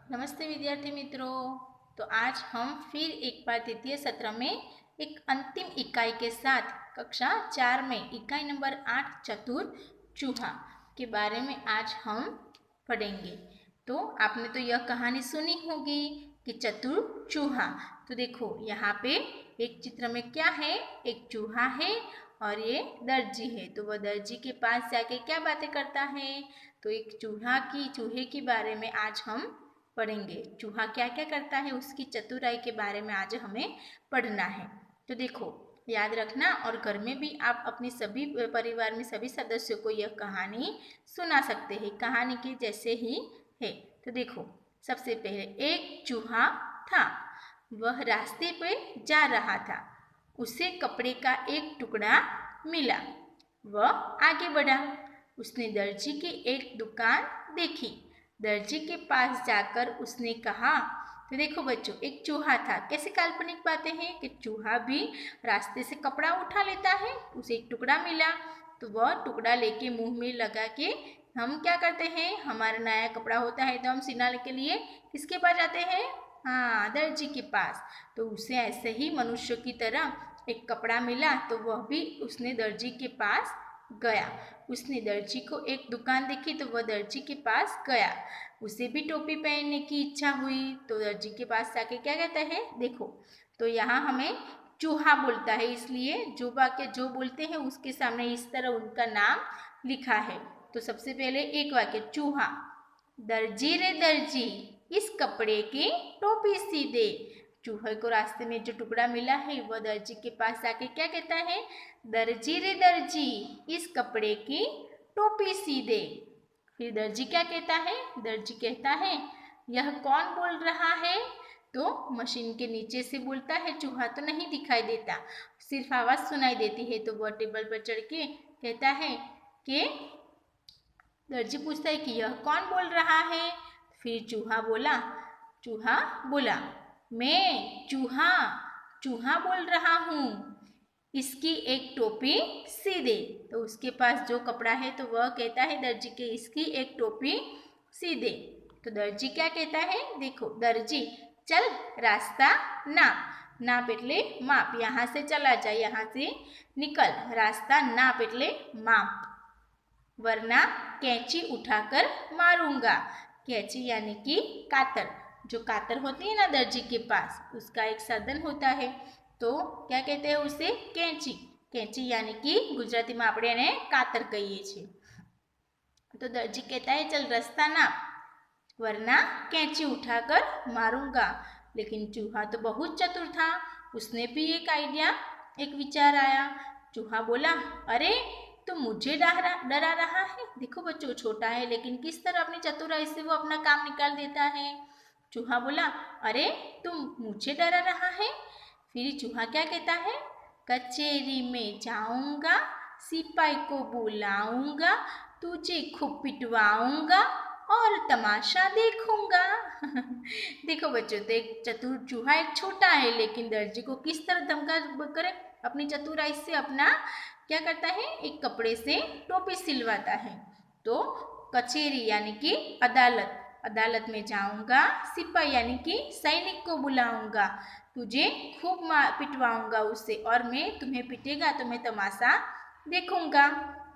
नमस्ते विद्यार्थी मित्रों। तो आज हम फिर एक बार द्वितीय सत्र में एक अंतिम इकाई के साथ कक्षा 4 में इकाई नंबर 8 चतुर चूहा के बारे में आज हम पढ़ेंगे। तो आपने तो यह कहानी सुनी होगी कि चतुर चूहा। तो देखो यहाँ पे एक चित्र में क्या है, एक चूहा है और ये दर्जी है। तो वह दर्जी के पास जाके क्या बातें करता है। तो एक चूहे के बारे में आज हम पढ़ेंगे। चूहा क्या क्या करता है उसकी चतुराई के बारे में आज हमें पढ़ना है। तो देखो याद रखना, और घर में भी आप अपने सभी परिवार में सभी सदस्यों को यह कहानी सुना सकते हैं। कहानी के जैसे ही है। तो देखो सबसे पहले एक चूहा था। वह रास्ते पे जा रहा था। उसे कपड़े का एक टुकड़ा मिला। वह आगे बढ़ा। उसने दर्जी की एक दुकान देखी। दर्जी के पास जाकर उसने कहा। तो देखो बच्चों, एक चूहा था। कैसे काल्पनिक बातें हैं कि चूहा भी रास्ते से कपड़ा उठा लेता है। उसे एक टुकड़ा मिला तो वह टुकड़ा लेके मुंह में लगा के हम क्या करते हैं, हमारा नया कपड़ा होता है तो हम सिलने के लिए किसके पास जाते हैं? हाँ, दर्जी के पास। तो उसे ऐसे ही मनुष्य की तरह एक कपड़ा मिला तो वह भी उसने दर्जी के पास गया। उसने दर्जी को एक दुकान देखी तो वह दर्जी के पास गया। उसे भी टोपी पहनने की इच्छा हुई तो दर्जी के पास जाके क्या कहता है, देखो तो यहाँ हमें चूहा बोलता है, इसलिए जो वाक्य जो बोलते हैं उसके सामने इस तरह उनका नाम लिखा है। तो सबसे पहले एक वाक्य, चूहा। दर्जी रे दर्जी, इस कपड़े की टोपी सी दे। चूहे को रास्ते में जो टुकड़ा मिला है वह दर्जी के पास जाके क्या कहता है, दर्जी रे दर्जी, इस कपड़े की टोपी सी दे। फिर दर्जी क्या कहता है, दर्जी कहता है यह कौन बोल रहा है। तो मशीन के नीचे से बोलता है, चूहा तो नहीं दिखाई देता, सिर्फ आवाज सुनाई देती है। तो वह टेबल पर चढ़ के कहता है कि दर्जी पूछता है कि यह कौन बोल रहा है। फिर चूहा बोला मैं चूहा चूहा बोल रहा हूँ, इसकी एक टोपी सी दे। तो उसके पास जो कपड़ा है तो वह कहता है दर्जी के इसकी एक टोपी सी दे। तो दर्जी क्या कहता है, देखो दर्जी चल रास्ता नाप। नाप એટલે माप, यहाँ से चला जा, यहाँ से निकल। रास्ता नाप એટલે माप, वरना कैंची उठाकर मारूंगा। कैंची यानी कि कातर, जो कातर होती है ना दर्जी के पास, उसका एक साधन होता है। तो क्या कहते हैं उसे, कैंची। कैंची यानी कि गुजराती में આપણે એને કાતર કહીએ છીએ। तो दर्जी कहता है चल रास्ता नाप, वरना कैंची उठाकर मारूंगा। लेकिन चूहा तो बहुत चतुर था, उसने भी एक आइडिया, एक विचार आया। चूहा बोला अरे तो मुझे डरा रहा है। देखो बच्चों, छोटा है लेकिन किस तरह अपनी चतुराई से वो अपना काम निकाल देता है। चूहा बोला अरे तुम मुझे डरा रहा है। फिर चूहा क्या कहता है, कचेरी में जाऊंगा, सिपाही को बुलाऊंगा, तुझे खूब पिटवाऊंगा और तमाशा देखूंगा। देखो बच्चों, तो एक चतुर चूहा एक छोटा है लेकिन दर्जी को किस तरह धमका करे, अपनी चतुराई से अपना क्या करता है, एक कपड़े से टोपी सिलवाता है। तो कचेरी यानी कि अदालत, अदालत में जाऊंगा, सिपाही यानी कि सैनिक को बुलाऊंगा, तुझे खूब पिटवाऊंगा उससे, और मैं तुम्हें पिटेगा तो मैं तमाशा देखूंगा।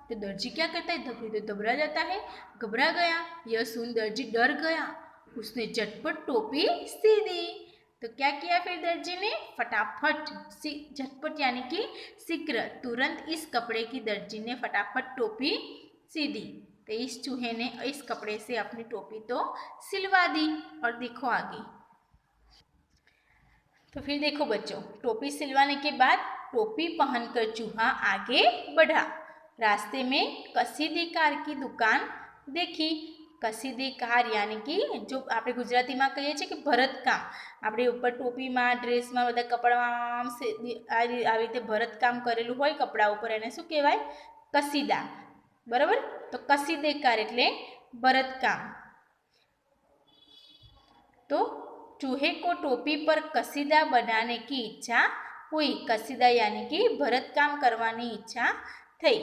तो दर्जी क्या करता है, तो घबरा जाता है, घबरा गया। यह सुन दर्जी डर गया। उसने झटपट टोपी सी दी। तो क्या किया फिर दर्जी ने, फटाफट झटपट यानी कि शीघ्र, तुरंत इस कपड़े की दर्जी ने फटाफट टोपी सी दी। तो इस चूहे ने इस कपड़े से अपनी टोपी तो सिलवा दी। और देखो आगे, तो फिर देखो बच्चों, टोपी सिलवाने के बाद टोपी पहनकर चूहा आगे बढ़ा। रास्ते में कसीदी कार की दुकान देखी। कसीदी कार यानी कि जो આપણે ગુજરાતીમાં કહીએ છીએ કે ભરતકામ, આપણે ઉપર ટોપીમાં ડ્રેસમાં બધા કપડામાં આવી રીતે ભરતકામ કરેલું હોય કપડા ઉપર, એને શું કહેવાય, કસીદા, બરાબર। તો કસીદેકાર એટલે ભરતકામ। तो चूहे को टोपी पर कसीदा बनाने की इच्छा हुई। कसीदा यानी कि भरत काम करवानी इच्छा थई।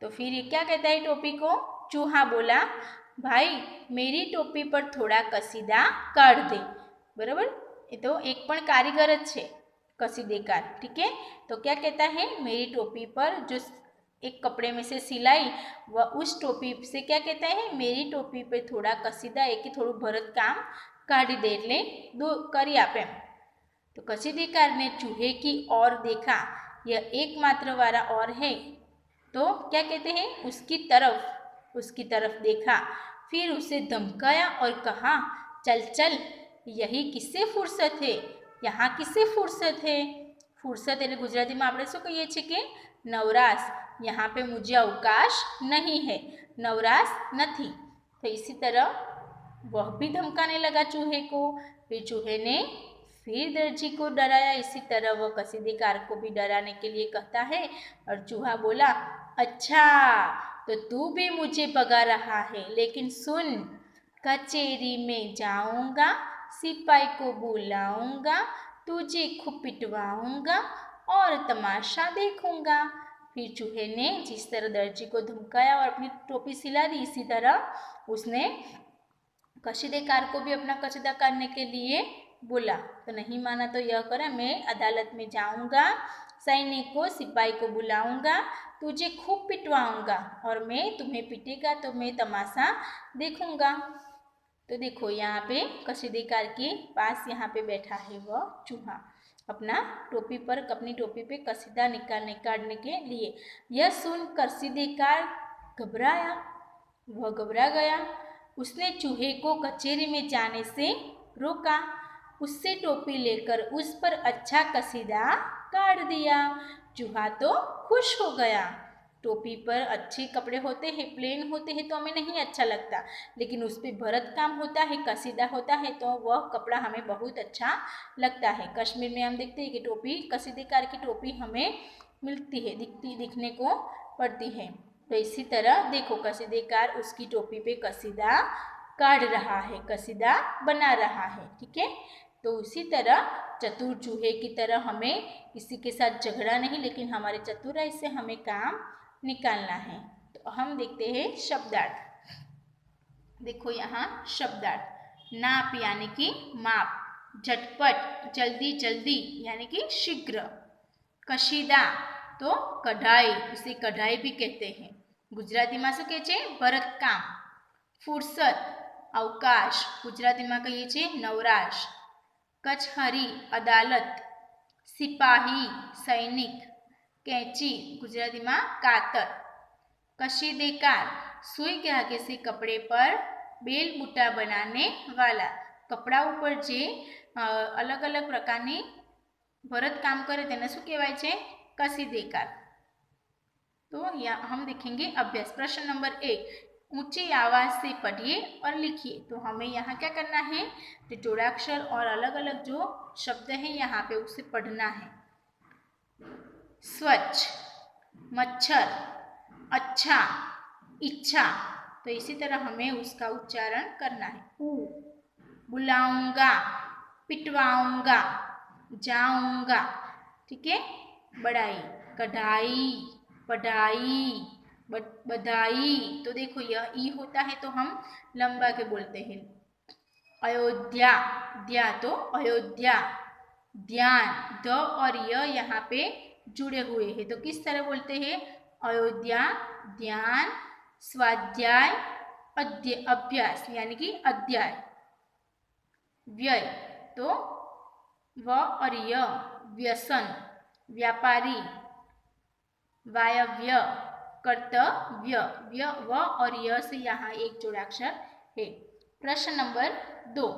तो फिर ये क्या कहता है टोपी को, चूहा बोला भाई मेरी टोपी पर थोड़ा कसीदा काढ़ दे। बराबर, ये तो एक पण कारीगर ज छे, कसीदेकार। ठीक है, तो क्या कहता है, मेरी टोपी पर जो एक कपड़े में से सिलाई, वह उस टोपी से क्या कहता है, मेरी टोपी पे थोड़ा कसीदा एक थोड़ू भरत काम काढ़ी दे, एटले दो करी आपे। तो कसीदेकार ने चूहे की ओर देखा, यह एकमात्र वाला और है। तो क्या कहते हैं, उसकी तरफ देखा, फिर उसे धमकाया और कहा, चल चल, यही किससे फुर्सत है, यहाँ किससे फुर्सत है। फुर्सत એટલે ગુજરાતીમાં આપણે શું કહીએ છીએ કે નવરાશ, यहाँ पे मुझे अवकाश नहीं है, नवराश नहीं। तो इसी तरह वह भी धमकाने लगा चूहे को। फिर चूहे ने फिर दर्जी को डराया। इसी तरह वह कसीदेकार को भी डराने के लिए कहता है और चूहा बोला, अच्छा तो तू भी मुझे भगा रहा है, लेकिन सुन, कचेरी में जाऊंगा, सिपाही को बुलाऊंगा, तुझे खूब पिटवाऊंगा और तमाशा देखूंगा। फिर चूहे ने जिस तरह दर्जी को धमकाया और अपनी टोपी सिला दी, इसी तरह उसने कसीदेकार को भी अपना कसीदा काटने के लिए बोला। तो नहीं माना तो यह करे, मैं अदालत में जाऊंगा, सैनिक को सिपाही को बुलाऊंगा, तुझे खूब पिटवाऊंगा और मैं तुम्हें पीटेगा तो मैं तमाशा देखूंगा। तो देखो यहाँ पे कसीदेकार के पास यहाँ पे बैठा है वह चूहा, अपना टोपी पर अपनी टोपी पे कसीदा काटने के लिए। यह सुन कसीदेकार घबराया, वह घबरा गया। उसने चूहे को कचेरी में जाने से रोका, उससे टोपी लेकर उस पर अच्छा कसीदा काट दिया। चूहा तो खुश हो गया। टोपी पर अच्छे कपड़े होते हैं, प्लेन होते हैं तो हमें नहीं अच्छा लगता, लेकिन उस पर भरत काम होता है, कसीदा होता है तो वह कपड़ा हमें बहुत अच्छा लगता है। कश्मीर में हम देखते हैं कि टोपी, कसीदेकार की टोपी हमें मिलती है, दिखने को पड़ती है। तो इसी तरह देखो कसीदेकार उसकी टोपी पे कसीदा काढ़ रहा है, कसीदा बना रहा है। ठीक है, तो उसी तरह चतुर चूहे की तरह हमें किसी के साथ झगड़ा नहीं, लेकिन हमारे चतुराई से हमें काम निकालना है। तो हम देखते हैं शब्दार्थ। देखो यहाँ शब्दार्थ, नाप यानी कि माप, झटपट जल्दी जल्दी यानी कि शीघ्र, कशीदा तो कढ़ाई, इसे कढ़ाई भी कहते हैं। गुजराती में शू कहे भरत काम। फुरसत अवकाश, गुजराती में कहीए छे नवराश। कचहरी अदालत, सिपाही सैनिक। कैंची, गुजराती में कातर। कशीदेकार, सुई के आगे से कपड़े पर बेल बूटा बनाने वाला, कपड़ा ऊपर जे अलग अलग प्रकारनी भरत काम करे तेने शू कहेवाय छे, कसीदेकार। तो यहाँ हम देखेंगे अभ्यास। प्रश्न नंबर 1, ऊंची आवाज से पढ़िए और लिखिए। तो हमें यहाँ क्या करना है, जो जोड़ाक्षर और अलग अलग जो शब्द हैं यहाँ पे उसे पढ़ना है। स्वच्छ, मच्छर, अच्छा, इच्छा। तो इसी तरह हमें उसका उच्चारण करना है। बुलाऊंगा, पिटवाऊंगा, जाऊंगा। ठीक है, बड़ाई, कढ़ाई, पढ़ाई, बधाई। तो देखो यह ई होता है तो हम लंबा के बोलते हैं। अयोध्या, द्या तो अयोध्या। ध्यान, द और य यहाँ पे जुड़े हुए हैं तो किस तरह बोलते हैं, अयोध्या, ध्यान, स्वाध्याय, अभ्यास यानी कि अध्याय। व्यय तो व और य, व्यसन, व्यापारी, वायव्य, कर्तव्य, व्य व और य से यहाँ एक जोड़ाक्षर है। प्रश्न नंबर 2,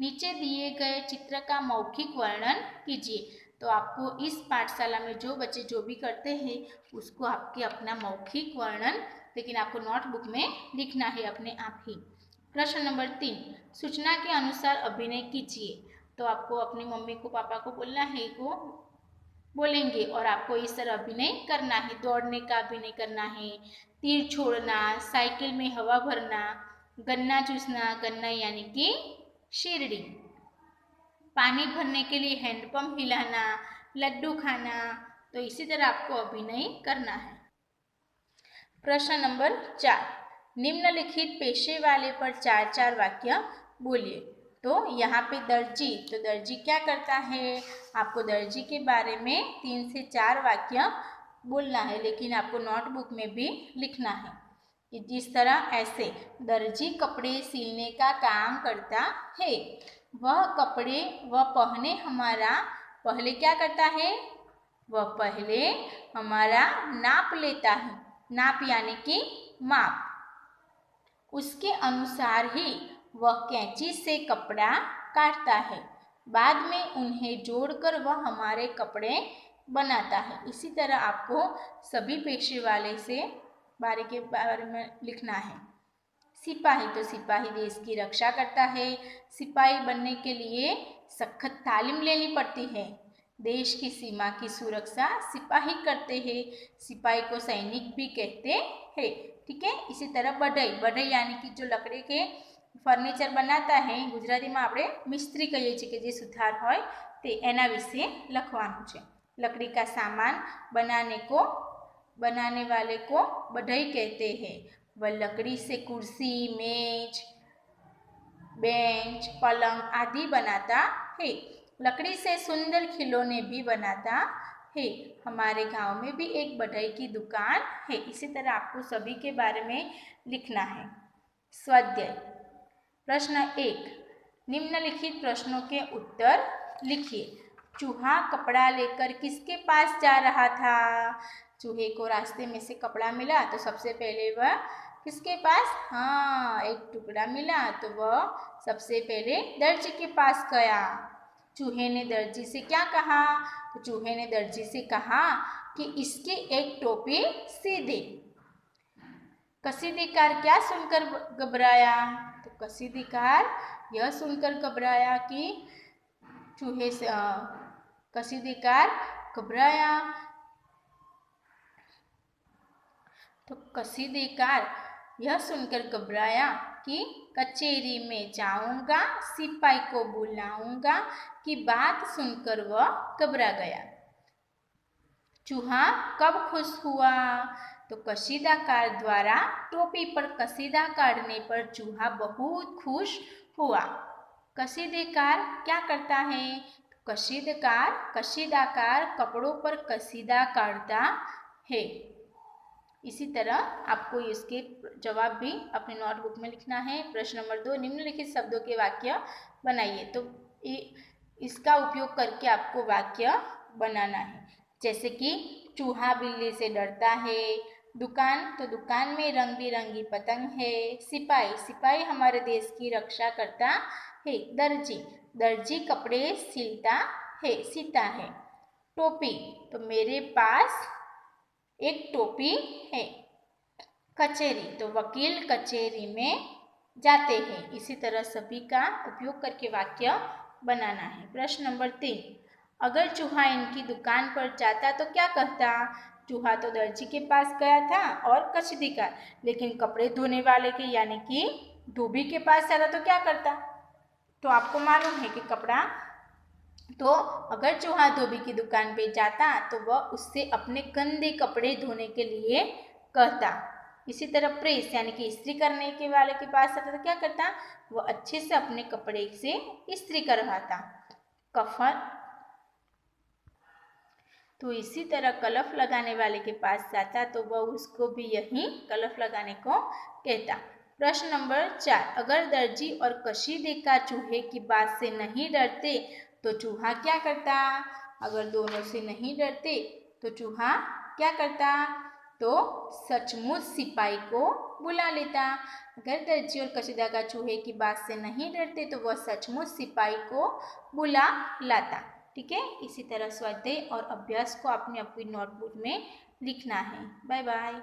नीचे दिए गए चित्र का मौखिक वर्णन कीजिए। तो आपको इस पाठशाला में जो बच्चे जो भी करते हैं उसको आपके अपना मौखिक वर्णन, लेकिन आपको नोटबुक में लिखना है अपने आप ही। प्रश्न नंबर 3, सूचना के अनुसार अभिनय कीजिए। तो आपको अपनी मम्मी को पापा को बोलना है, को बोलेंगे और आपको इस तरह अभिनय करना है। दौड़ने का अभिनय करना है, तीर छोड़ना, साइकिल में हवा भरना, गन्ना चूसना, गन्ना यानी कि शीरड़ी, पानी भरने के लिए हैंडपंप हिलाना, लड्डू खाना। तो इसी तरह आपको अभिनय करना है। प्रश्न नंबर 4, निम्नलिखित पेशे वाले पर 4-4 वाक्य बोलिए। तो यहाँ पे दर्जी, तो दर्जी क्या करता है, आपको दर्जी के बारे में 3 से 4 वाक्य बोलना है, लेकिन आपको नोटबुक में भी लिखना है कि जिस तरह ऐसे दर्जी कपड़े सिलने का काम करता है। वह कपड़े वह पहने हमारा पहले क्या करता है, वह पहले हमारा नाप लेता है, नाप यानी कि माप, उसके अनुसार ही वह कैंची से कपड़ा काटता है, बाद में उन्हें जोड़कर वह हमारे कपड़े बनाता है। इसी तरह आपको सभी पेशे वाले से बारे के बारे में लिखना है। सिपाही, तो सिपाही देश की रक्षा करता है। सिपाही बनने के लिए सख्त तालीम लेनी पड़ती है। देश की सीमा की सुरक्षा सिपाही करते हैं। सिपाही को सैनिक भी कहते हैं। ठीक है। इसी तरह बढ़ई, बढ़ई यानी कि जो लकड़ी के फर्निचर बनाता है, गुजराती में આપણે મિસ્ત્રી કહીએ છીએ કે જે સુથાર હોય તે, એના વિશે લખવાનું છે। लकड़ी का सामान बनाने वाले को बढ़ई कहते हैं। वह लकड़ी से कुर्सी, मेज, बेंच, पलंग आदि बनाता है। लकड़ी से सुंदर खिलौने भी बनाता है। हमारे गांव में भी एक बढ़ई की दुकान है। इसी तरह आपको सभी के बारे में लिखना है। स्वाध्याय प्रश्न 1, निम्नलिखित प्रश्नों के उत्तर लिखिए। चूहा कपड़ा लेकर किसके पास जा रहा था? चूहे को रास्ते में से कपड़ा मिला तो सबसे पहले वह किसके पास, हाँ, एक टुकड़ा मिला तो वह सबसे पहले दर्जी के पास गया। चूहे ने दर्जी से क्या कहा? तो चूहे ने दर्जी से कहा कि इसकी एक टोपी सी दे। कसीदेकार क्या सुनकर घबराया? तो कसीदेकार यह सुनकर घबराया कि चूहे से कसीदेकार घबराया। तो कसीदेकार यह सुनकर घबराया कि कचहरी में जाऊंगा, सिपाही को बुलाऊंगा की बात सुनकर वह घबरा गया। चूहा कब खुश हुआ? तो कसीदाकार द्वारा टोपी पर कसीदा काटने पर चूहा बहुत खुश हुआ। कसीदेकार क्या करता है? कसीदाकार कपड़ों पर कसीदा काटता है। इसी तरह आपको इसके जवाब भी अपने नोटबुक में लिखना है। प्रश्न नंबर 2, निम्नलिखित शब्दों के वाक्य बनाइए। तो इसका उपयोग करके आपको वाक्य बनाना है। जैसे कि चूहा बिल्ली से डरता है। दुकान, तो दुकान में रंग बिरंगी पतंग है। सिपाही हमारे देश की रक्षा करता है। दर्जी कपड़े सीता है। टोपी, तो मेरे पास एक टोपी है। कचहरी, तो वकील कचहरी में जाते हैं। इसी तरह सभी का उपयोग करके वाक्य बनाना है। प्रश्न नंबर 3, अगर चूहा इनकी दुकान पर जाता तो क्या कहता? चूहा तो दर्जी के पास गया था और कसीदेकार, लेकिन कपड़े धोने वाले के यानी कि धोबी के पास जाता तो क्या करता? तो आपको मालूम है कि कपड़ा, तो अगर चूहा धोबी की दुकान पे जाता तो वह उससे अपने गंदे कपड़े धोने के लिए कहता। इसी तरह प्रेस यानी कि इस्त्री करने के वाले के पास आता तो क्या करता? वह अच्छे से अपने कपड़े से इस्त्री करवाता। कफन, तो इसी तरह कलफ लगाने वाले के पास जाता तो वह उसको भी यही कलफ लगाने को कहता। प्रश्न नंबर 4, अगर दर्जी और कसीदेकार चूहे की बात से नहीं डरते तो चूहा क्या करता? अगर दोनों से नहीं डरते तो चूहा क्या करता? तो सचमुच सिपाही को बुला लेता। अगर दर्जी और कसीदेकार चूहे की बात से नहीं डरते तो वह सचमुच सिपाही को बुला लाता। ठीक है। इसी तरह स्वाध्याय और अभ्यास को आपने अपनी नोटबुक में लिखना है। Bye bye.